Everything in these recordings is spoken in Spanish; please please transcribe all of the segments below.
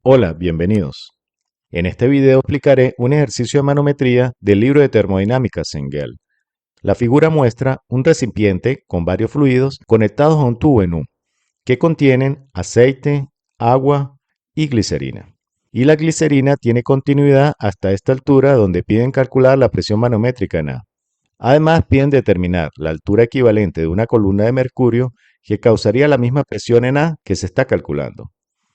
Hola, bienvenidos. En este video explicaré un ejercicio de manometría del libro de termodinámica Cengel. La figura muestra un recipiente con varios fluidos conectados a un tubo en U, que contienen aceite, agua y glicerina. Y la glicerina tiene continuidad hasta esta altura donde piden calcular la presión manométrica en A. Además piden determinar la altura equivalente de una columna de mercurio que causaría la misma presión en A que se está calculando.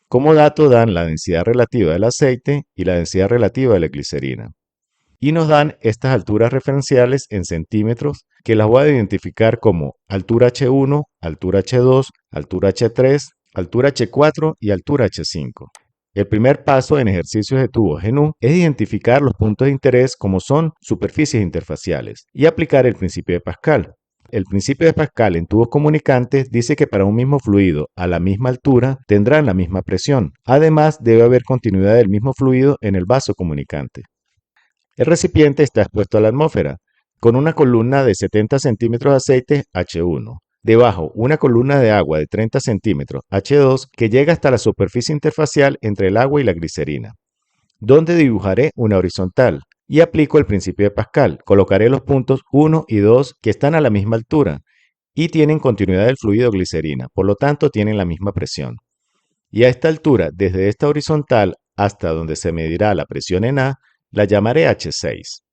Como dato dan la densidad relativa del aceite y la densidad relativa de la glicerina. Y nos dan estas alturas referenciales en centímetros que las voy a identificar como altura H1, altura H2, altura H3, altura H4 y altura H5. El primer paso en ejercicios de tubos en U es identificar los puntos de interés como son superficies interfaciales y aplicar el principio de Pascal. El principio de Pascal en tubos comunicantes dice que para un mismo fluido a la misma altura tendrán la misma presión. Además, debe haber continuidad del mismo fluido en el vaso comunicante. El recipiente está expuesto a la atmósfera, con una columna de 70 centímetros de aceite H1. Debajo, una columna de agua de 30 centímetros H2 que llega hasta la superficie interfacial entre el agua y la glicerina, donde dibujaré una horizontal y aplico el principio de Pascal. Colocaré los puntos 1 y 2 que están a la misma altura y tienen continuidad del fluido glicerina, por lo tanto tienen la misma presión. Y a esta altura, desde esta horizontal hasta donde se medirá la presión en A, la llamaré H6.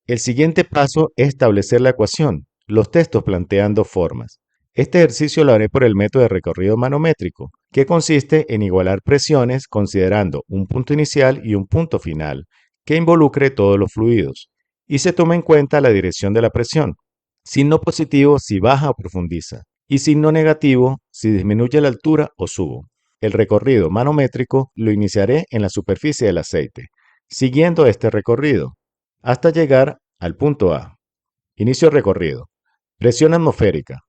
El siguiente paso es establecer la ecuación. Los textos plantean dos formas. Este ejercicio lo haré por el método de recorrido manométrico, que consiste en igualar presiones considerando un punto inicial y un punto final, que involucre todos los fluidos, y se toma en cuenta la dirección de la presión. Signo positivo si baja o profundiza, y signo negativo si disminuye la altura o subo. El recorrido manométrico lo iniciaré en la superficie del aceite, siguiendo este recorrido, hasta llegar al punto A. Inicio recorrido. Presión atmosférica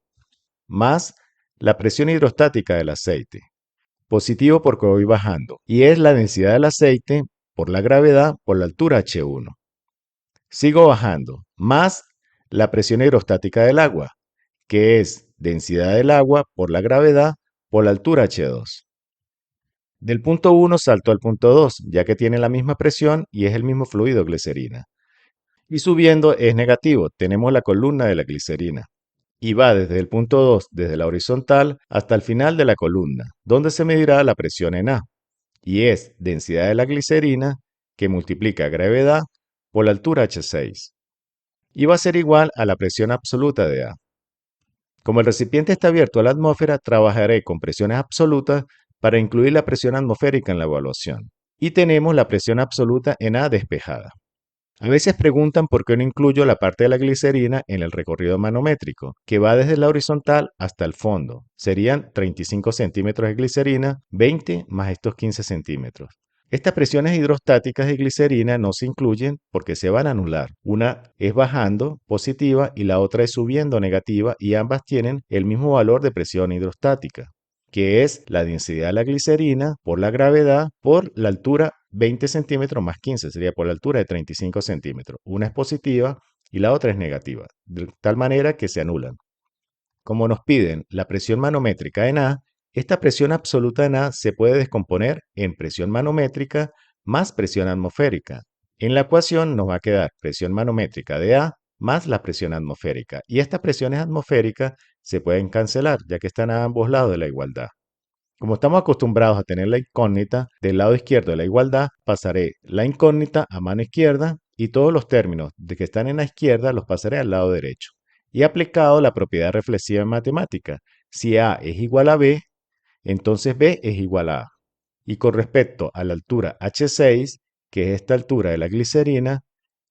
más la presión hidrostática del aceite. Positivo porque voy bajando. Y es la densidad del aceite por la gravedad por la altura H1. Sigo bajando. Más la presión hidrostática del agua, que es densidad del agua por la gravedad por la altura H2. Del punto 1 salto al punto 2, ya que tiene la misma presión y es el mismo fluido glicerina. Y subiendo es negativo, tenemos la columna de la glicerina. Y va desde el punto 2, desde la horizontal, hasta el final de la columna, donde se medirá la presión en A. Y es densidad de la glicerina que multiplica gravedad por la altura H6. Y va a ser igual a la presión absoluta de A. Como el recipiente está abierto a la atmósfera, trabajaré con presiones absolutas para incluir la presión atmosférica en la evaluación. Y tenemos la presión absoluta en A despejada. A veces preguntan por qué no incluyo la parte de la glicerina en el recorrido manométrico, que va desde la horizontal hasta el fondo. Serían 35 centímetros de glicerina, 20 más estos 15 centímetros. Estas presiones hidrostáticas de glicerina no se incluyen porque se van a anular. Una es bajando, positiva, y la otra es subiendo, negativa, y ambas tienen el mismo valor de presión hidrostática, que es la densidad de la glicerina por la gravedad por la altura 20 centímetros más 15, sería por la altura de 35 centímetros. Una es positiva y la otra es negativa, de tal manera que se anulan. Como nos piden la presión manométrica en A, esta presión absoluta en A se puede descomponer en presión manométrica más presión atmosférica. En la ecuación nos va a quedar presión manométrica de A más la presión atmosférica. Y estas presiones atmosféricas se pueden cancelar, ya que están a ambos lados de la igualdad. Como estamos acostumbrados a tener la incógnita, del lado izquierdo de la igualdad pasaré la incógnita a mano izquierda y todos los términos de que están en la izquierda los pasaré al lado derecho. Y he aplicado la propiedad reflexiva en matemática. Si A es igual a B, entonces B es igual a A. Y con respecto a la altura H6, que es esta altura de la glicerina,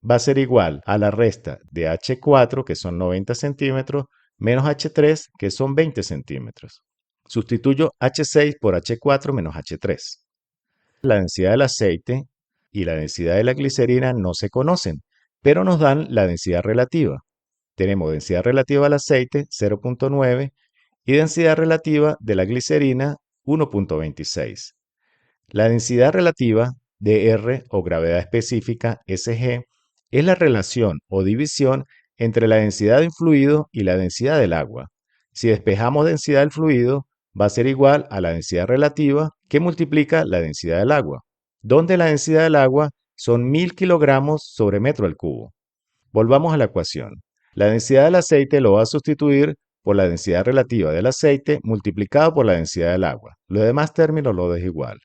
va a ser igual a la resta de H4, que son 90 centímetros, menos H3, que son 20 centímetros. Sustituyo H6 por H4 menos H3. La densidad del aceite y la densidad de la glicerina no se conocen, pero nos dan la densidad relativa. Tenemos densidad relativa del aceite 0.9 y densidad relativa de la glicerina 1.26. La densidad relativa de R o gravedad específica SG es la relación o división entre la densidad de un fluido y la densidad del agua. Si despejamos densidad del fluido, va a ser igual a la densidad relativa que multiplica la densidad del agua, donde la densidad del agua son 1000 kilogramos sobre metro al cubo. Volvamos a la ecuación. La densidad del aceite lo va a sustituir por la densidad relativa del aceite multiplicado por la densidad del agua. Los demás términos lo dejo igual.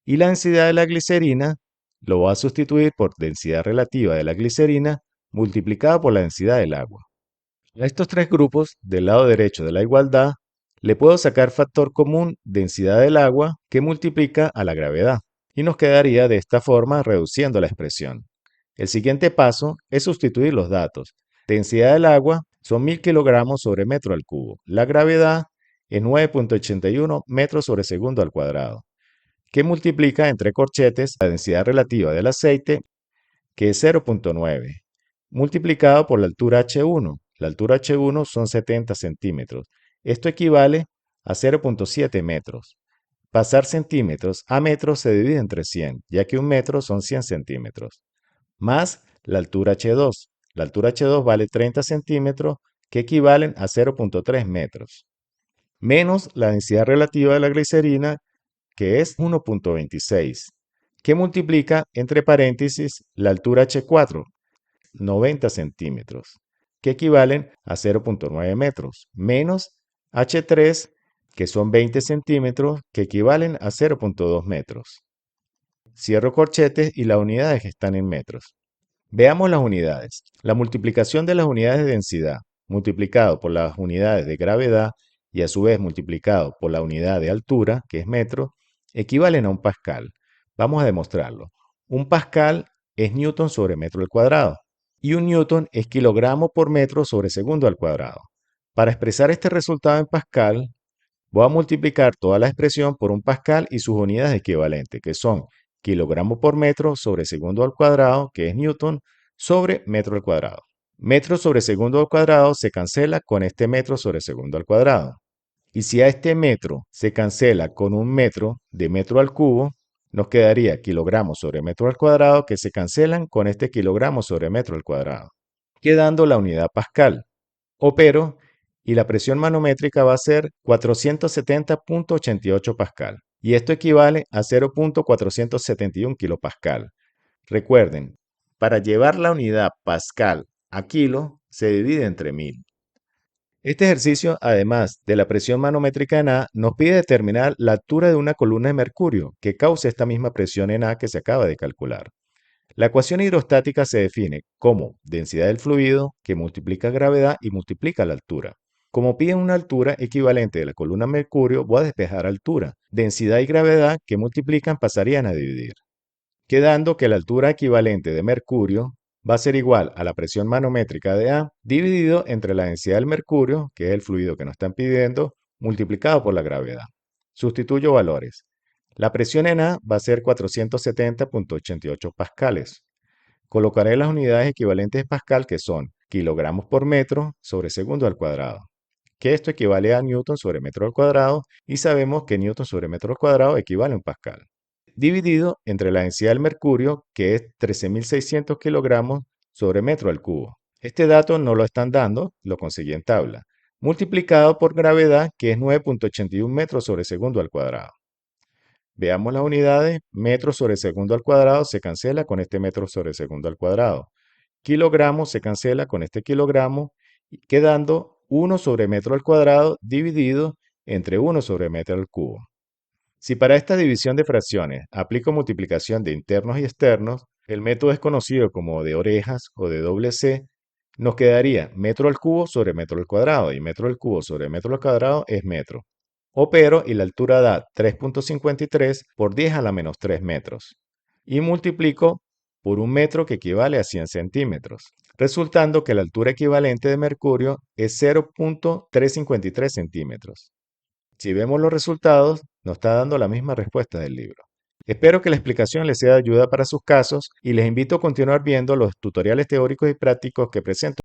Y la densidad de la glicerina lo va a sustituir por densidad relativa de la glicerina multiplicada por la densidad del agua. A estos tres grupos, del lado derecho de la igualdad, le puedo sacar factor común densidad del agua que multiplica a la gravedad. Y nos quedaría de esta forma reduciendo la expresión. El siguiente paso es sustituir los datos. Densidad del agua son 1000 kilogramos sobre metro al cubo. La gravedad es 9.81 metros sobre segundo al cuadrado, que multiplica entre corchetes la densidad relativa del aceite, que es 0.9, multiplicado por la altura H1. La altura H1 son 70 centímetros. Esto equivale a 0.7 metros. Pasar centímetros a metros se divide entre 100, ya que un metro son 100 centímetros, más la altura H2. La altura H2 vale 30 centímetros, que equivalen a 0.3 metros, menos la densidad relativa de la glicerina, que es 1.26, que multiplica entre paréntesis la altura H4, 90 centímetros, que equivalen a 0.9 metros, menos H3, que son 20 centímetros, que equivalen a 0.2 metros. Cierro corchetes y las unidades están en metros. Veamos las unidades. La multiplicación de las unidades de densidad multiplicado por las unidades de gravedad y a su vez multiplicado por la unidad de altura, que es metro, equivalen a un pascal. Vamos a demostrarlo. Un pascal es newton sobre metro al cuadrado y un newton es kilogramo por metro sobre segundo al cuadrado. Para expresar este resultado en pascal, voy a multiplicar toda la expresión por un pascal y sus unidades equivalentes, que son kilogramo por metro sobre segundo al cuadrado, que es newton, sobre metro al cuadrado. Metro sobre segundo al cuadrado se cancela con este metro sobre segundo al cuadrado. Y si a este metro se cancela con un metro de metro al cubo, nos quedaría kilogramos sobre metro al cuadrado que se cancelan con este kilogramo sobre metro al cuadrado, quedando la unidad pascal. Opero y la presión manométrica va a ser 470.88 pascal. Y esto equivale a 0.471 kilopascal. Recuerden, para llevar la unidad pascal a kilo se divide entre 1000. Este ejercicio, además de la presión manométrica en A, nos pide determinar la altura de una columna de mercurio que cause esta misma presión en A que se acaba de calcular. La ecuación hidrostática se define como densidad del fluido que multiplica gravedad y multiplica la altura. Como piden una altura equivalente de la columna mercurio, voy a despejar altura. Densidad y gravedad que multiplican pasarían a dividir, quedando que la altura equivalente de mercurio va a ser igual a la presión manométrica de A dividido entre la densidad del mercurio, que es el fluido que nos están pidiendo, multiplicado por la gravedad. Sustituyo valores. La presión en A va a ser 470.88 pascales. Colocaré las unidades equivalentes de pascal, que son kilogramos por metro sobre segundo al cuadrado, que esto equivale a newton sobre metro al cuadrado, y sabemos que newton sobre metro al cuadrado equivale a un pascal, dividido entre la densidad del mercurio, que es 13.600 kilogramos sobre metro al cubo. Este dato no lo están dando, lo conseguí en tabla, multiplicado por gravedad, que es 9.81 metros sobre segundo al cuadrado. Veamos las unidades. Metro sobre segundo al cuadrado se cancela con este metro sobre segundo al cuadrado. Kilogramo se cancela con este kilogramo, quedando 1 sobre metro al cuadrado dividido entre 1 sobre metro al cubo. Si para esta división de fracciones aplico multiplicación de internos y externos, el método es conocido como de orejas o de doble C, nos quedaría metro al cubo sobre metro al cuadrado, y metro al cubo sobre metro al cuadrado es metro. Opero y la altura da 3.53 por 10 a la menos 3 metros. Y multiplico por un metro que equivale a 100 centímetros, resultando que la altura equivalente de mercurio es 0.353 centímetros. Si vemos los resultados, nos está dando la misma respuesta del libro. Espero que la explicación les sea de ayuda para sus casos y les invito a continuar viendo los tutoriales teóricos y prácticos que presento.